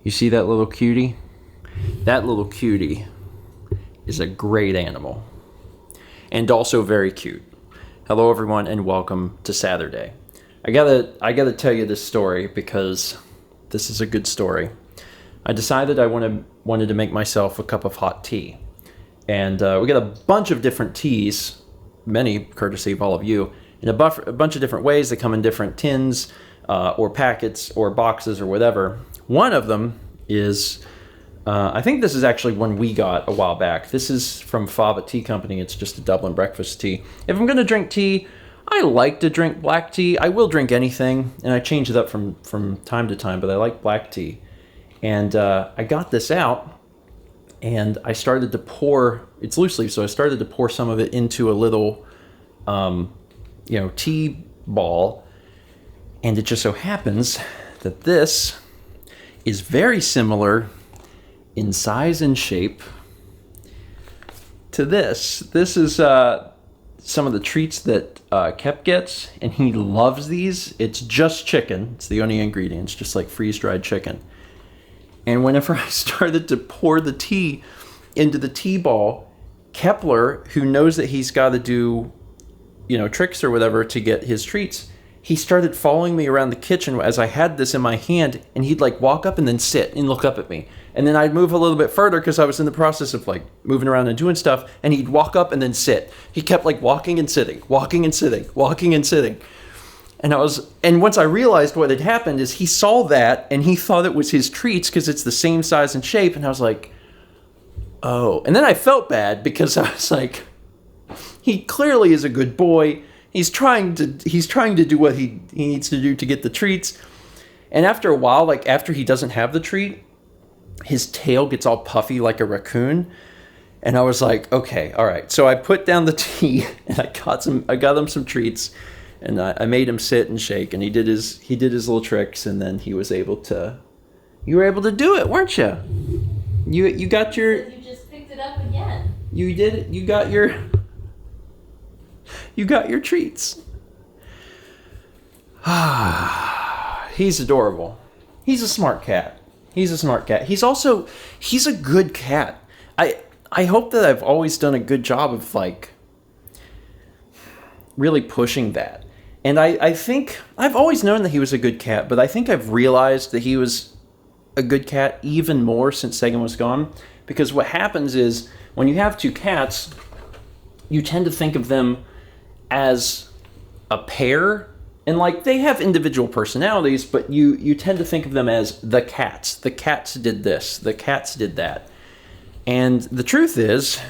You see that little cutie? That little cutie is a great animal and also very cute. Hello everyone and welcome to Saturday. I gotta tell you this story because this is a good story. I decided I wanted to make myself a cup of hot tea. And we got a bunch of different teas, many courtesy of all of you, in a bunch of different ways. They come in different tins or packets or boxes or whatever. One of them is, I think this is actually one we got a while back. This is from Fava Tea Company. It's just a Dublin breakfast tea. If I'm going to drink tea, I like to drink black tea. I will drink anything, and I change it up from time to time, but I like black tea. And I got this out. And I started to pour, it's loose leaf, so I started to pour some of it into a little, tea ball. And it just so happens that this is very similar in size and shape to this. This is some of the treats that Kep gets, and he loves these. It's just chicken. It's the only ingredient. It's just like freeze-dried chicken. And whenever I started to pour the tea into the tea ball, Kepler, who knows that he's got to do, tricks or whatever to get his treats, he started following me around the kitchen as I had this in my hand, and he'd walk up and then sit and look up at me. And then I'd move a little bit further because I was in the process of moving around and doing stuff, and he'd walk up and then sit. He kept walking and sitting, walking and sitting, walking and sitting. And once I realized what had happened is he saw that and he thought it was his treats because it's the same size and shape. And I was like, oh. And then I felt bad because I was like, he clearly is a good boy. He's trying to do what he needs to do to get the treats. And after a while, after he doesn't have the treat, his tail gets all puffy like a raccoon. And I was like, okay, all right. So I put down the tea and I got him some treats. And I made him sit and shake, and he did his little tricks, and then you were able to do it, weren't you? You got your. You just picked it up again. You did it. You got your treats. He's adorable. He's a smart cat. He's a good cat. I hope that I've always done a good job of really pushing that. And I think I've always known that he was a good cat, but I think I've realized that he was a good cat even more since Sagan was gone. Because what happens is when you have two cats, you tend to think of them as a pair. And they have individual personalities, but you tend to think of them as the cats. The cats did this. The cats did that. And the truth is,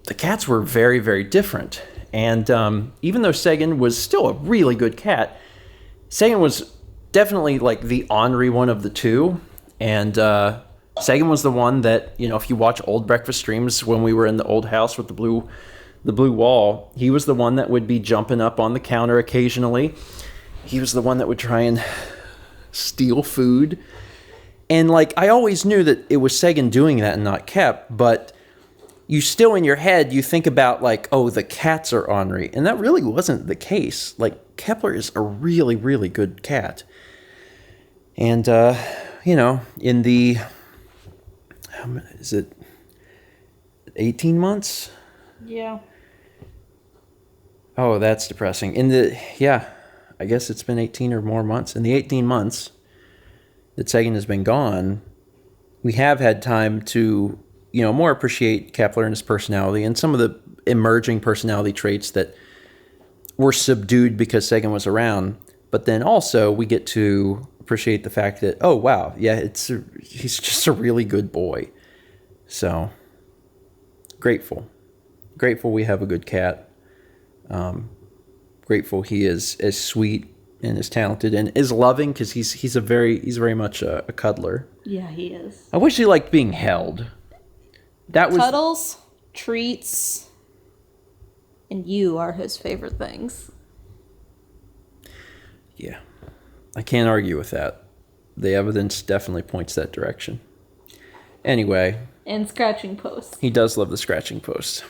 the cats were very, very different. And even though Sagan was still a really good cat, Sagan was definitely the ornery one of the two. And Sagan was the one that, if you watch old breakfast streams when we were in the old house with the blue wall, he was the one that would be jumping up on the counter occasionally. He was the one that would try and steal food. And I always knew that it was Sagan doing that and not Kep, but you still in your head, you think about oh, the cats are ornery. And that really wasn't the case. Kepler is a really, really good cat. And, in the, is it 18 months? Yeah. Oh, that's depressing. I guess it's been 18 or more months. In the 18 months that Sagan has been gone, we have had time to more appreciate Kepler and his personality and some of the emerging personality traits that were subdued because Sagan was around. But then also we get to appreciate the fact that, oh, wow, yeah, he's just a really good boy. So grateful we have a good cat. Grateful he is as sweet and as talented and is loving because he's very much a cuddler. Yeah, he is. I wish he liked being held. Cuddles, treats, and you are his favorite things. Yeah, I can't argue with that. The evidence definitely points that direction. Anyway. And scratching posts. He does love the scratching posts.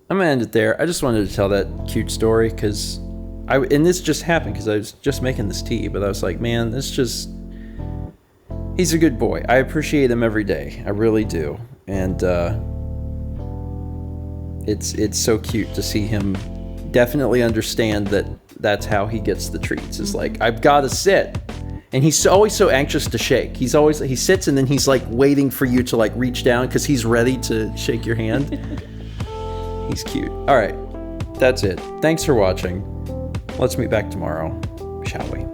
I'm going to end it there. I just wanted to tell that cute story because and this just happened because I was just making this tea, but I was like, man, this just He's a good boy. I appreciate him every day. I really do. And it's so cute to see him definitely understand that that's how he gets the treats. Is like, I've got to sit. And he's always so anxious to shake. He sits and then he's like waiting for you to like reach down because he's ready to shake your hand. He's cute. All right. That's it. Thanks for watching. Let's meet back tomorrow, shall we?